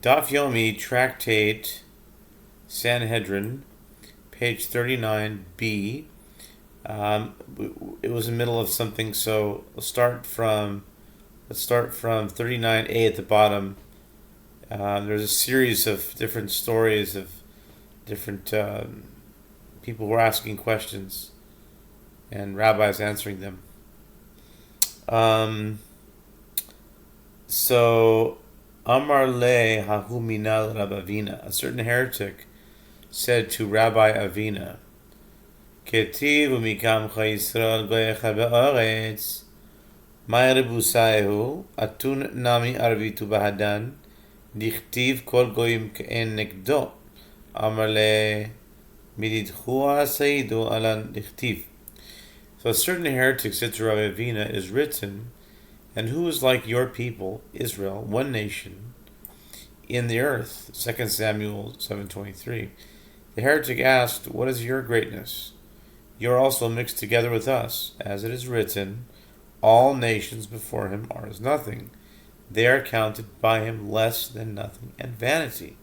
Daf Yomi, Tractate, Sanhedrin, page 39b. It was in the middle of something, so let's start from 39a at the bottom. There's a series of different stories of different people who are asking questions and rabbis answering them. So Amar le hahu minal Rabavina, a certain heretic said to Rabbi Avina, Ketiv umikamcha Yisrael goyecha be'aretz, May rebusaihu, atun nami arvitu bahadan, dichtiv kol goyim ke'en nekdo, Amar le mididchua seidu alan dichtiv. So a certain heretic said to Rabbi Avina, it is written, and who is like your people, Israel, one nation, in the earth? 2 Samuel 7:23. The heretic asked, what is your greatness? You are also mixed together with us, as it is written, all nations before him are as nothing. They are counted by him less than nothing and vanity.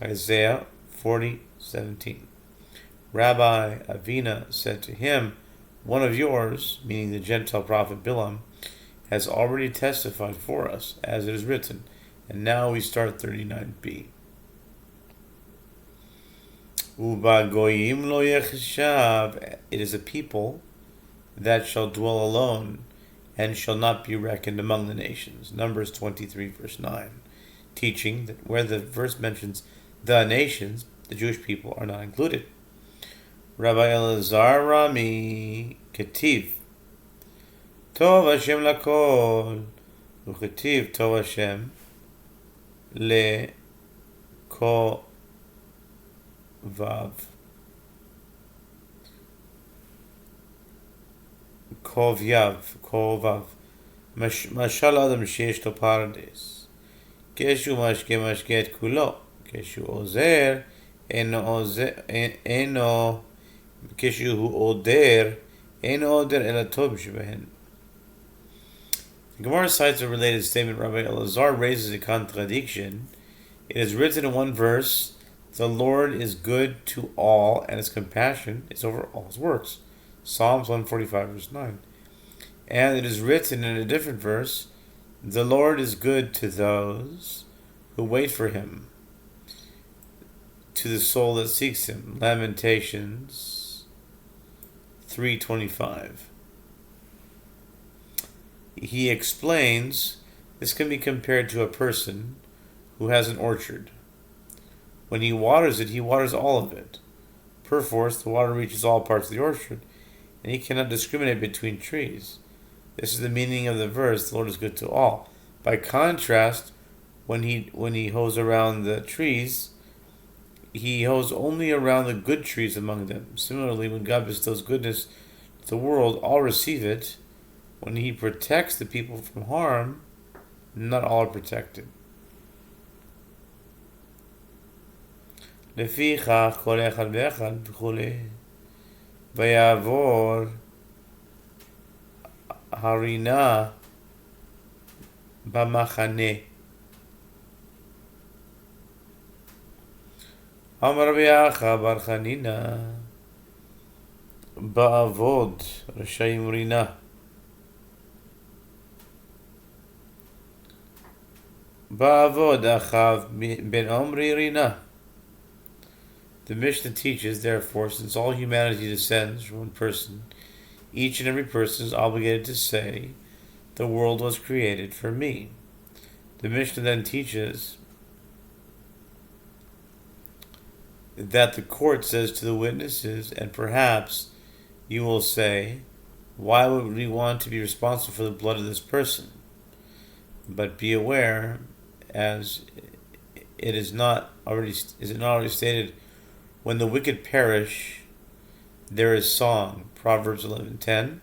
Isaiah 40:17. Rabbi Avina said to him, one of yours, meaning the Gentile prophet Bilam, has already testified for us, as it is written. And now we start 39b. Uba goyim lo yecheshav. It is a people that shall dwell alone and shall not be reckoned among the nations. Numbers 23 verse 9. Teaching that where the verse mentions the nations, the Jewish people are not included. Rabbi Elazar Rami Ketiv Tov Hashem lakol Uketiv Tov Hashem le ko vav vav mashal adam sheyesh lo pardes keshu mashke et kulo keshu ozer eno keshu hu oder eno oder ela tov shebehen. The Gemara cites a related statement. Rabbi Elazar raises a contradiction. It is written in one verse, the Lord is good to all, and his compassion is over all his works. Psalms 145 verse 9. And it is written in a different verse, the Lord is good to those who wait for him, to the soul that seeks him. Lamentations 3:25. He explains this can be compared to a person who has an orchard. When he waters it, he waters all of it. Perforce, the water reaches all parts of the orchard, and he cannot discriminate between trees. This is the meaning of the verse, the Lord is good to all. By contrast, when he hoes around the trees, he hoes only around the good trees among them. Similarly, when God bestows goodness to the world, all receive it. When he protects the people from harm, not all are protected. לפיכך כל אחד ואחד וכולי ויעבור הרינה במחנה. אמר רבי אחא בר חנינא בעבוד רשעים רינה. בעבוד אחיו בן עמרי רינה. The Mishnah teaches, therefore, since all humanity descends from one person, each and every person is obligated to say, the world was created for me. The Mishnah then teaches that the court says to the witnesses, and perhaps you will say, why would we want to be responsible for the blood of this person? But be aware, as it is not already stated, when the wicked perish, there is song. Proverbs 11:10.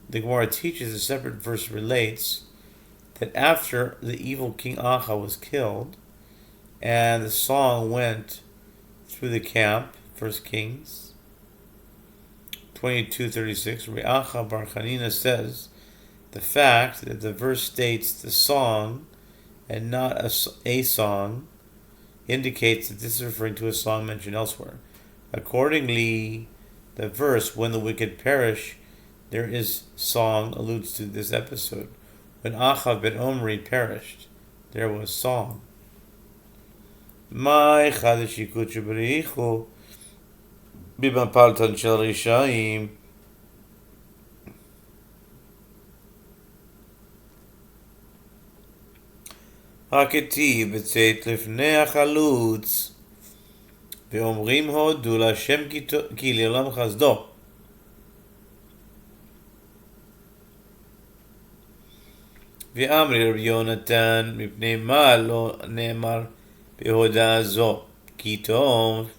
The Gemara teaches, a separate verse relates that after the evil King Aha was killed, and the song went through the camp, 1 Kings 22:36, Re'acha Bar Chanina says, the fact that the verse states the song and not a song indicates that this is referring to a song mentioned elsewhere. Accordingly, the verse, when the wicked perish, there is song, alludes to this episode. When Achav ben Omri perished, there was song. My Chadash yikuchu b'reichu b'mapaltan shel rishayim. הכתיב בצאת לפני החלוץ ואומרים הודו להשם כי לעולם חסדו ואמרי רבי יונתן מפני מה לא נאמר בהודעה זו כי טוב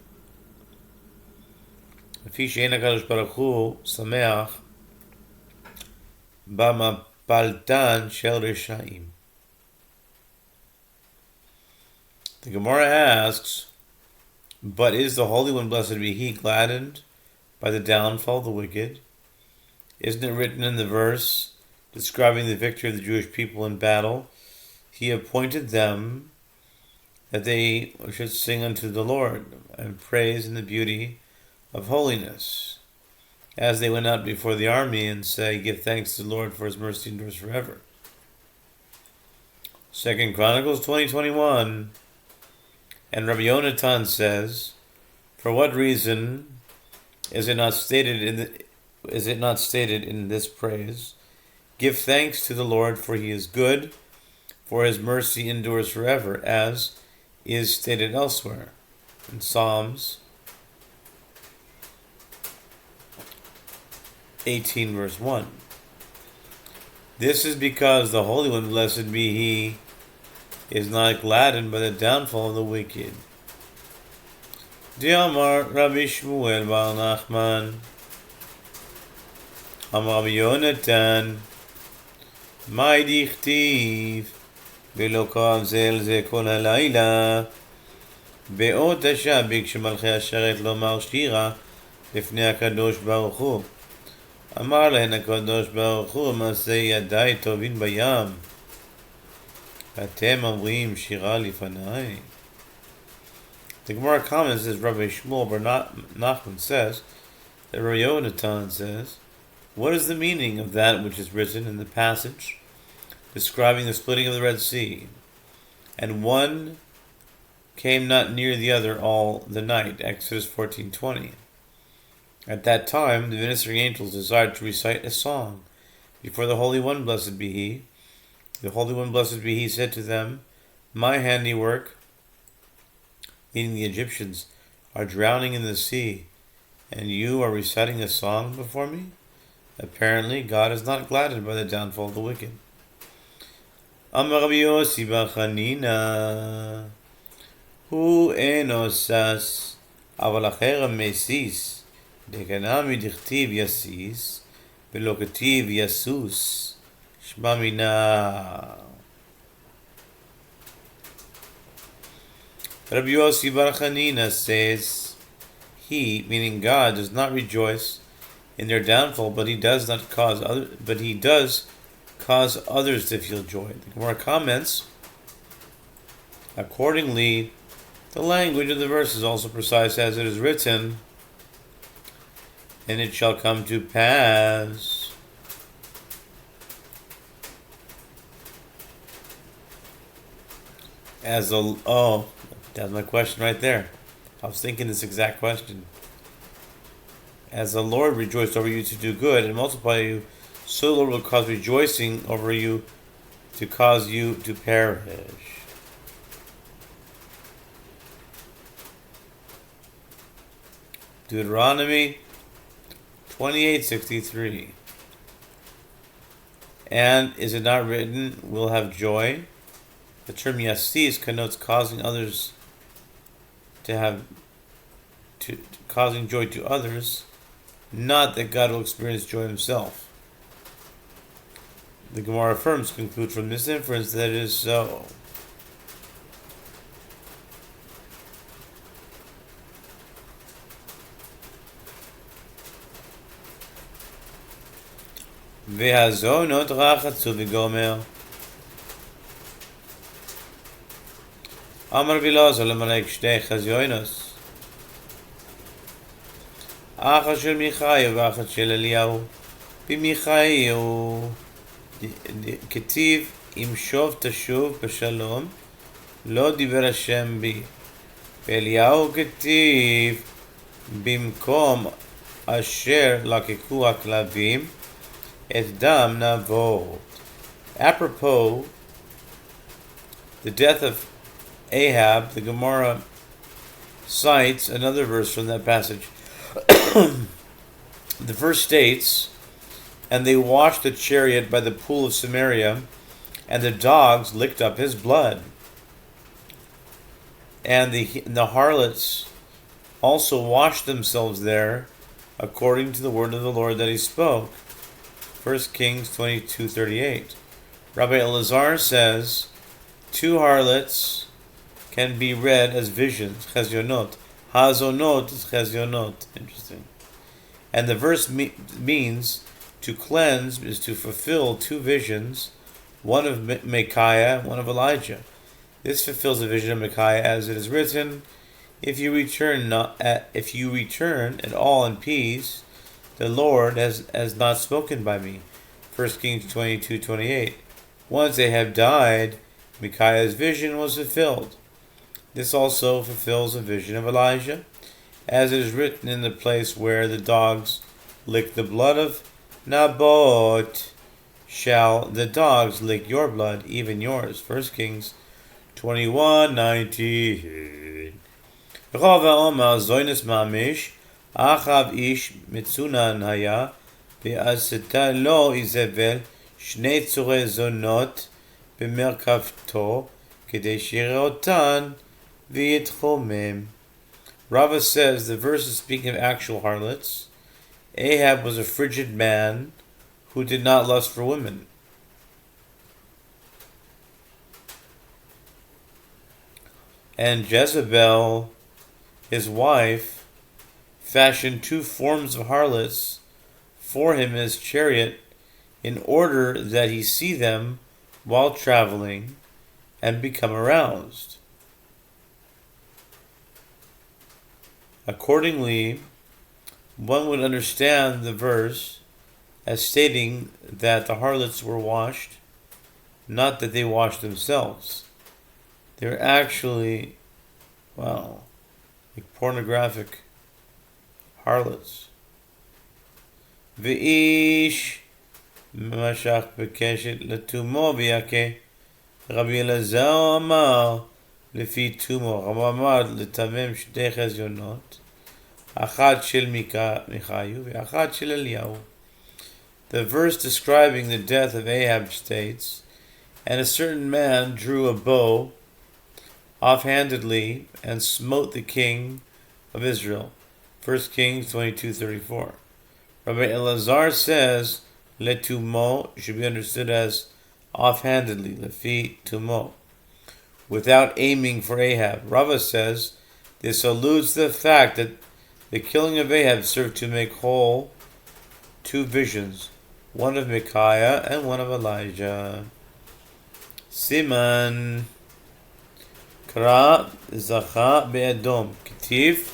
לפי שאין הקדוש ברוך הוא שמח במפלתן של רשעים. The Gemara asks, but is the Holy One, blessed be He, gladdened by the downfall of the wicked? Isn't it written in the verse describing the victory of the Jewish people in battle? He appointed them that they should sing unto the Lord and praise in the beauty of holiness, as they went out before the army and say, give thanks to the Lord, for His mercy endures forever. 2 Chronicles 20:21. And Rabbi Yonatan says, for what reason is it not stated in this praise? Give thanks to the Lord, for He is good, for His mercy endures forever, as is stated elsewhere in Psalms 18 verse 1. This is because the Holy One, blessed be He, is not gladdened by the downfall of the wicked. Diamar Rabbi Shmuel bar Nachman Amar Rabbi Yonatan Mai dichtiv Velo kav zel ze kol halayla Be'ot השביק שמלכי השרת לומר שירה לפני הקדוש ברוך הוא. אמר להן הקדוש ברוך הוא מעשה ידיי טובין בים אתם אומרים שירה לפניי. The Gemara comments as Rabbi Shmuel bar Nachman says that Rabbi Yonatan says, what is the meaning of that which is written in the passage describing the splitting of the Red Sea? And one came not near the other all the night, Exodus 14:20. At that time, the ministering angels desired to recite a song before the Holy One, blessed be He. The Holy One, blessed be He, said to them, my handiwork, meaning the Egyptians, are drowning in the sea, and you are reciting a song before me? Apparently, God is not gladdened by the downfall of the wicked. Amar Rabbi Yossi bar Chanina, hu eno sas, aval acherem mesis, dekanami dichtiv yasis, velo ketiv yasus. Shmamina. Rabbi Yossi bar Chanina says, He, meaning God, does not rejoice in their downfall, but He does cause others to feel joy. The Gemara comments, accordingly, the language of the verse is also precise as it is written, and it shall come to pass. That's my question right there. I was thinking this exact question. As the Lord rejoiced over you to do good and multiply you, so the Lord will cause rejoicing over you to cause you to perish. Deuteronomy 28:63. And is it not written, we'll have joy? The term yasis connotes causing others causing joy to others, not that God will experience joy Himself. The Gemara affirms, conclude from this inference that it is so. והזונות רחצו וגומר Amar Bilaz Alamalek Shtei Chazyoinos. Achad Shel Michayu v'Achad Shel Eliyahu. B'Michayu Ketiv Im Shov Tashuv B'Shalom Lo Diber Hashem Bi. B'Eliyahu Ketiv Bimkom Asher Lakeku HaKlavim Et Dam Navo. Apropos the death of Ahab, the Gemara cites another verse from that passage. The verse states, "And they washed the chariot by the pool of Samaria, and the dogs licked up his blood. And the harlots also washed themselves there, according to the word of the Lord that he spoke." 1 Kings 22:38. Rabbi Elazar says, two harlots can be read as visions, chazionot. Hazonot is chazionot. Interesting. And the verse means to cleanse is to fulfill two visions, one of Micaiah and one of Elijah. This fulfills the vision of Micaiah, as it is written, if you return at all in peace, the Lord has not spoken by me. 1 Kings 22:28. Once they have died, Micaiah's vision was fulfilled. This also fulfills the vision of Elijah, as it is written in the place where the dogs lick the blood of Naboth, shall the dogs lick your blood, even yours. 1 Kings 21:19. Rechov ha'omar zoynes mamish, Achav ish mitzunan haya, ve'aseta lo Izebel shnei tzurei zonot b'merkavto, kedei shireh otan v'yitchomem. Rava says the verse is speaking of actual harlots. Ahab was a frigid man who did not lust for women. And Jezebel, his wife, fashioned two forms of harlots for him in his chariot in order that he see them while traveling and become aroused. Accordingly, one would understand the verse as stating that the harlots were washed, not that they washed themselves. They're actually, like pornographic harlots. V'ish mashach bekeshet letumo v'yake Rabbi Elazar amar lefi tumo Rabbi amar letamem shtei chazionot achad shel Michayu v'achad shel Eliyahu. The verse describing the death of Ahab states, and a certain man drew a bow offhandedly and smote the king of Israel. 1 Kings 22:34. Rabbi Elazar says letumo should be understood as offhandedly, lefi tumo, without aiming for Ahab. Rava says this alludes to the fact that the killing of Ahab served to make whole two visions, one of Micaiah and one of Elijah. Siman Kra Zacha be'Edom Ketiv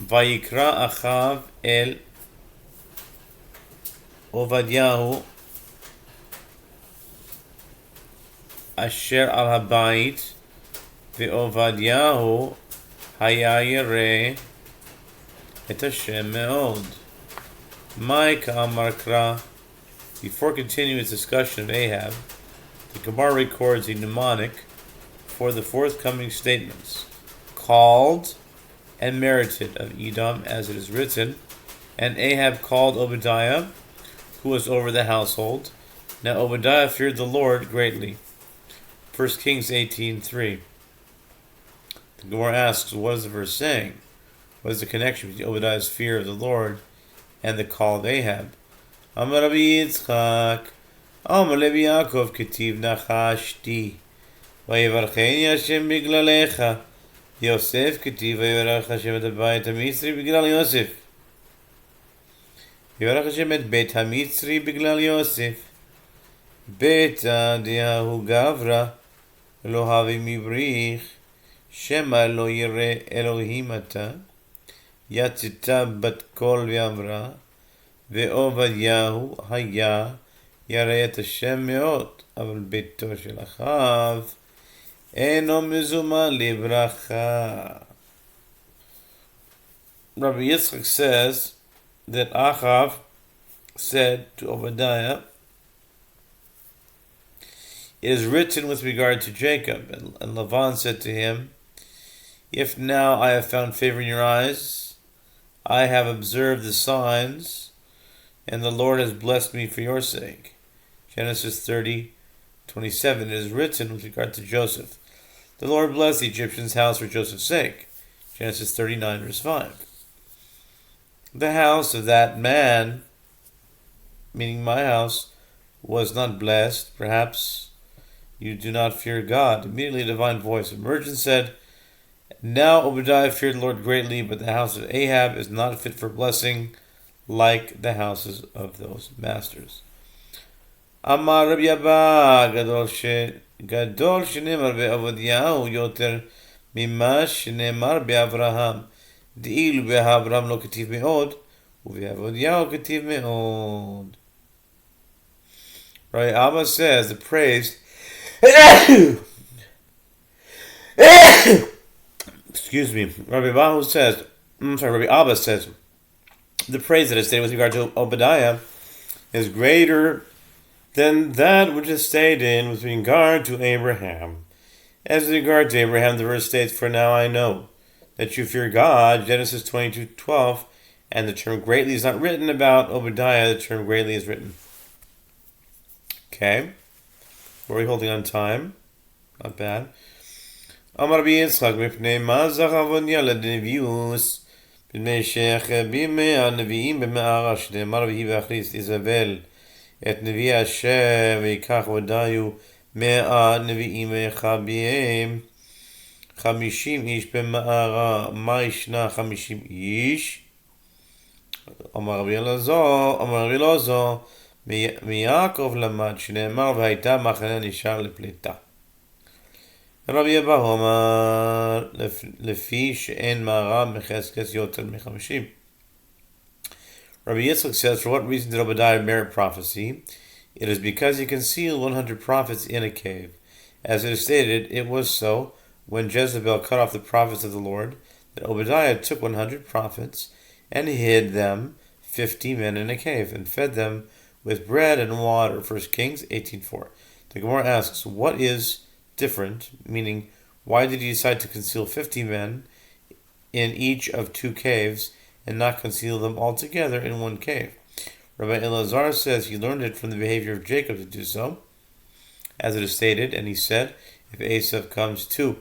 Vayikra Achav El Ovadiyahu Asher al Habayit Ve'Ovadiyahu Haya Yireh Et Hashem Me'od. Micah Amar Kra. Before continuing its discussion of Ahab, the Gemara records a mnemonic for the forthcoming statements. Called and merited of Edom, as it is written, and Ahab called Obadiah, who was over the household. Now Obadiah feared the Lord greatly. 1 Kings 18:3. The Gemara asks, what is the verse saying? What is the connection between Obadiah's fear of the Lord and the call of Ahab? Amar Rabbi Yitzchak, Amar Levi Yaakov, Ketiv Nachashti, Vayivarcheni Hashem Biglalecha, Yosef Ketiv Vayivarach Hashem et Bayit HaMitzri Biglal Yosef. Vayivarach Hashem et Beit HaMitzri Biglal Yosef. Beit Adiyahu Gavra, lo havi mibrich, shema lo yire Elohim ata, yatzita bat kol v'amra, ve'ovadyahu haya ירא את השם מאוד, אבל ביתו של אחיו אינו מזומן לברכה. Rabbi Yitzchak says that Achav said to Obadiah, it is written with regard to Jacob, and Lavan said to him, if now I have found favor in your eyes, I have observed the signs, and the Lord has blessed me for your sake. Genesis 30:27. It is written with regard to Joseph, the Lord blessed the Egyptian's house for Joseph's sake. Genesis 39:5. The house of that man, meaning my house, was not blessed. Perhaps you do not fear God. Immediately a divine voice emerged and said, now Obadiah feared the Lord greatly, but the house of Ahab is not fit for blessing like the houses of those masters. Amar Rabbi Abba, gadol שנאמר בעובדיהו יותר ממה שנאמר באברהם. דאילו באברהם לא כתיב מאוד, ובעובדיהו כתיב מאוד. Rabbi Abba says the praise excuse me, Rabbi Abba says the praise that is stated with regard to Obadiah is greater than that which is stated with regard to Abraham. As with regard to Abraham, the verse states, for now I know that you fear God, Genesis 22:12, and the term greatly is not written about Obadiah, the term greatly is written. Okay, were we holding on time? Not bad. Amar Rabbi Yitzchak, mipnei ma zach Avodia lenevius, b'nei shech b'imei ha'nevi'im b'me'ara, shne'emar v'hi v'achris Izabel, את נביא השם ויקח ודאיו 100 נביאים ויחביהם 50 איש במערה. מה ישנה 50 איש? אמר רבי אלעזר מיעקב למד שנאמר והייתה מחנה נשאר לפליטה. רבי אבא אמר לפי שאין מערה מחזקת יותר מ-50. Rabbi Yitzchak says, for what reason did Obadiah merit prophecy? It is because he concealed 100 prophets in a cave. As it is stated, it was so, when Jezebel cut off the prophets of the Lord, that Obadiah took 100 prophets and hid them, 50 men in a cave, and fed them with bread and water. 1 Kings 18:4. The Gemara asks, what is different? Meaning, why did he decide to conceal 50 men in each of 2 caves, and not conceal them all together in one cave? Rabbi Elazar says he learned it from the behavior of Jacob to do so, as it is stated, and he said, if Esav comes to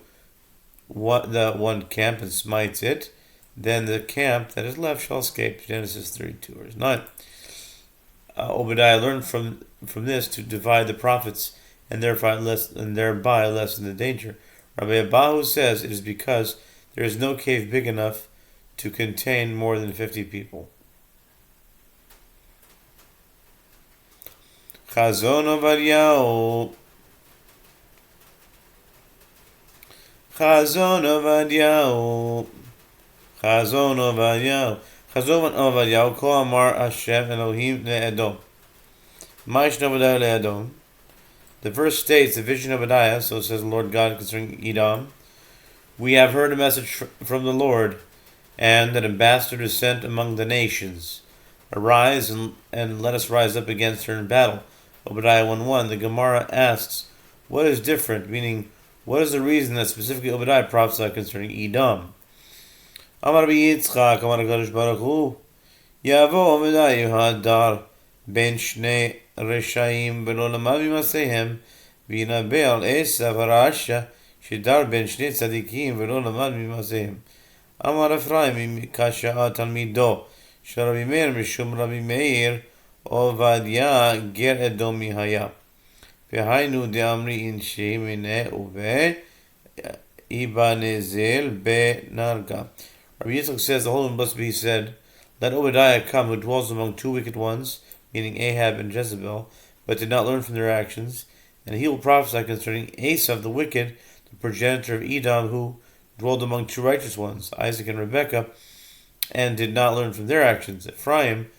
the one camp and smites it, then the camp that is left shall escape. Genesis 32, verse 9. Obadiah learned from this to divide the prophets and thereby lessen the danger. Rabbi Abahu says it is because there is no cave big enough to contain more than 50 people. Chazon Ovadiyahu. Chazon Ovadiyahu. Ko Amar Hashem Elohim le'Edom. Ma'ishna Obadiah le'Edom. The verse states the vision of Obadiah, so says the Lord God concerning Edom. We have heard a message from the Lord, and an ambassador is sent among the nations. Arise and let us rise up against her in battle. Obadiah 1:1. The Gemara asks, what is different? Meaning, what is the reason that specifically Obadiah prophesied concerning Edom? Amar Rabbi Yitzchak, Amar HaKadosh Baruch Hu, Yavo Obadiah Hadar ben Shnei Reshaim v'lo lamad mimasehem v'yinabe al Esav harasha shedar ben Shnei Tzadikim v'lo lamad mimasehem. Amar Ephraim kasha talmido של רבי מאיר משום רבי מאיר עובדיה גר אדומי היה. והיינו דאמרי אינשי מיניה ובאיבנזל בנרגה. Rabbi Yitzchak says the Holy One must be said, let Obadiah come who dwells among 2 wicked ones, meaning Ahab and Jezebel, but did not learn from their actions, And he will prophesy concerning Esav the wicked, the progenitor of Edom, who dwelled among two righteous ones, Isaac and Rebekah, and did not learn from their actions. Ephraim,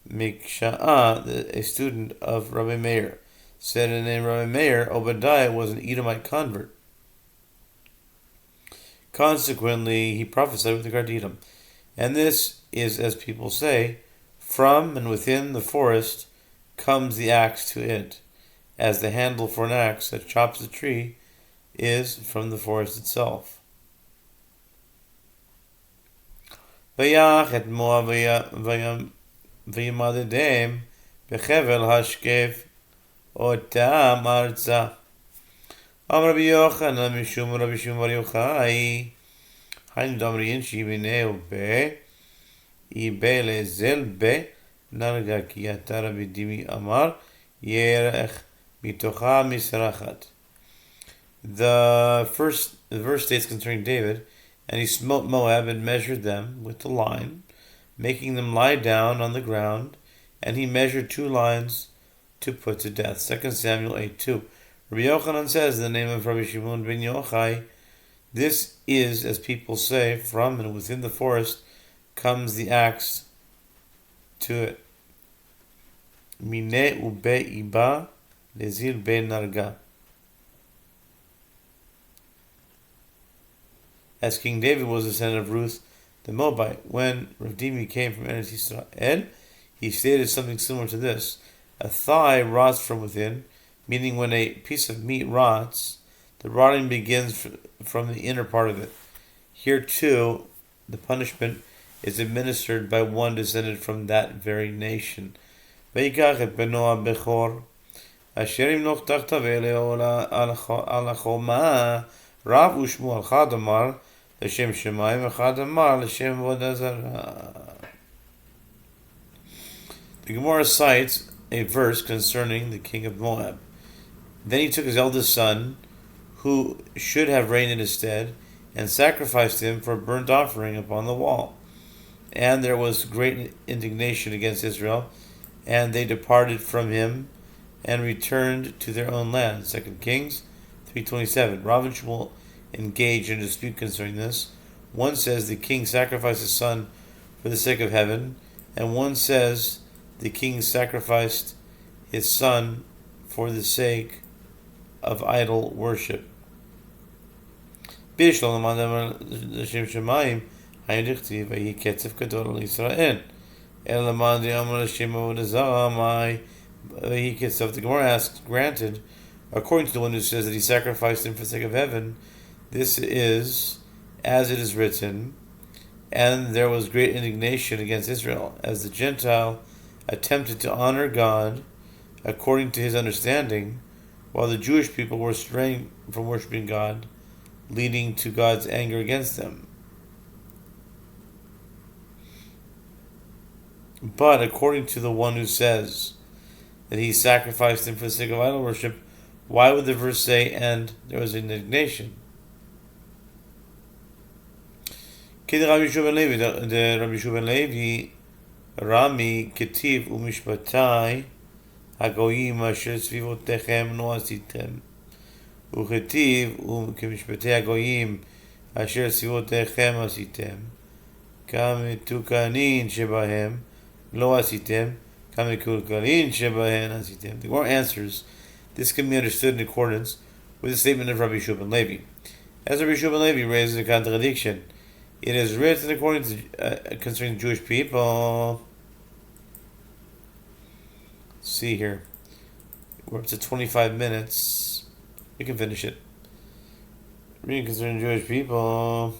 Miksha'ah, a student of Rabbi Meir, said in the name of Rabbi Meir, Obadiah was an Edomite convert. Consequently, he prophesied with regard to Edom. And this is, as people say, from and within the forest comes the axe to it, as the handle for an axe that chops the tree is from the forest itself. Vayach et Moab v'yamadedem b'chevel hashkev otam arza. Am Rabbi Yochanan mishum Rabbi Shimon bar Yochai hainu damriyin shibineu be ibe lezel be narga ki ata Rabbi Dimi amar yerech mitocha misrachat. The verse states concerning David, and he smote Moab and measured them with the line, making them lie down on the ground, and he measured 2 lines to put to death. 2 Samuel 8:2. Rabbi Yochanan says in the name of Rabbi Shimon ben Yochai, this is, as people say, from and within the forest comes the axe to it. Mine ube iba lezil be narga. As King David was a descendant of Ruth the Moabite, when Rav Dimi came from Eretz Yisrael, he stated something similar to this. A thigh rots from within, meaning when a piece of meat rots, the rotting begins from the inner part of it. Here too, the punishment is administered by one descended from that very nation. Vayikach et beno bechor, asher imnoch tachtav eleo al hachoma, Rav ushmu al chad amar, l'shem shemayim, echad amar, l'shem avodah zarah. The Gemara cites a verse concerning the king of Moab. Then he took his eldest son, who should have reigned in his stead, and sacrificed him for a burnt offering upon the wall. And there was great indignation against Israel, and they departed from him and returned to their own land. 2 Kings 3:27. Rav and Shmuel engage in a dispute concerning this. One says the king sacrificed his son for the sake of heaven, and one says the king sacrificed his son for the sake of idol worship. But according the Gemara asks, granted, according to the one who says that he sacrificed him for the sake of heaven, this is as it is written, and there was great indignation against Israel, as the Gentile attempted to honor God according to his understanding, while the Jewish people were straying from worshiping God, leading to God's anger against them. But according to the one who says that he sacrificed him for the sake of idol worship, why would the verse say, and there was indignation? Rabbi Yehoshua ben Levi, Rami, Ketiv, Umishpatai, Hagoyim, Asher Tzvivotechem, No Asitem. Uchetiv, Kemishpatai Hagoyim, Asher Tzvivotechem, Asitem. Kametukanin Shebahem, Lo Asitem. Kamekulkalin Shebahem, Asitem. The Gemara answers, this can be understood in accordance with the statement of Rabbi Yehoshua ben Levi. As Rabbi Yehoshua ben Levi raises a contradiction, it is written according to concerning the Jewish people. Let's see here. We're up to 25 minutes. We can finish it. Reading concerning Jewish people.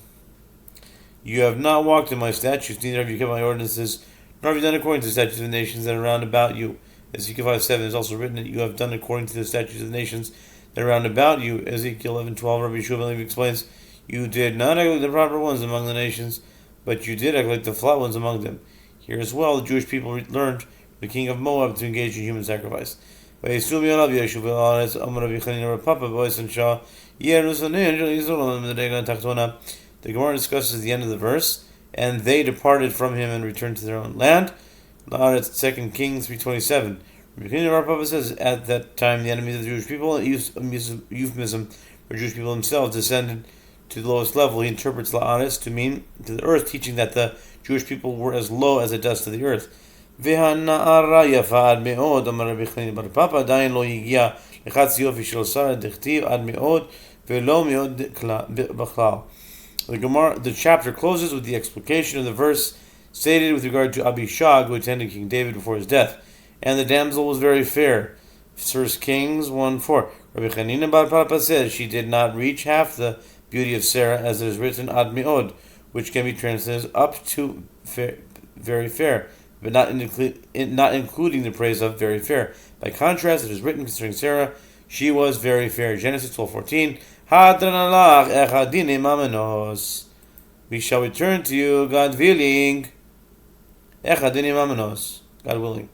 You have not walked in my statutes, neither have you kept my ordinances, nor have you done according to the statutes of the nations that are round about you. Ezekiel 5:7 is also written that you have done according to the statutes of the nations that are round about you. Ezekiel 11:12, Rabbi Yehoshua ben Levi explains, you did not act like the proper ones among the nations, but you did act like the flat ones among them. Here as well, the Jewish people learned from the king of Moab to engage in human sacrifice. The Gemara discusses the end of the verse, and they departed from him and returned to their own land. 2 Kings 3:27. Rabbi Chanina bar Papa says, at that time the enemies of the Jewish people, euphemism for Jewish people themselves, descended to the lowest level. He interprets la'anis to mean to the earth, teaching that the Jewish people were as low as the dust of the earth. והנערה יפה עד מאוד, אמר רבי חנינא בר פפא, עדיין לא הגיע לחצי יופי של שרה, דכתיב עד מאוד ולא מאוד בכלל. The chapter closes with the explication of the verse stated with regard to Abishag, who attended King David before his death. And the damsel was very fair. 1 Kings 1:4. Rabbi Chanina bar Papa says she did not reach half the beauty of Sarah, as it is written ad me'od, which can be translated up to very fair, but not including the praise of very fair. By contrast, it is written concerning Sarah, she was very fair. Genesis 12:14. We shall return to you, God willing. God willing.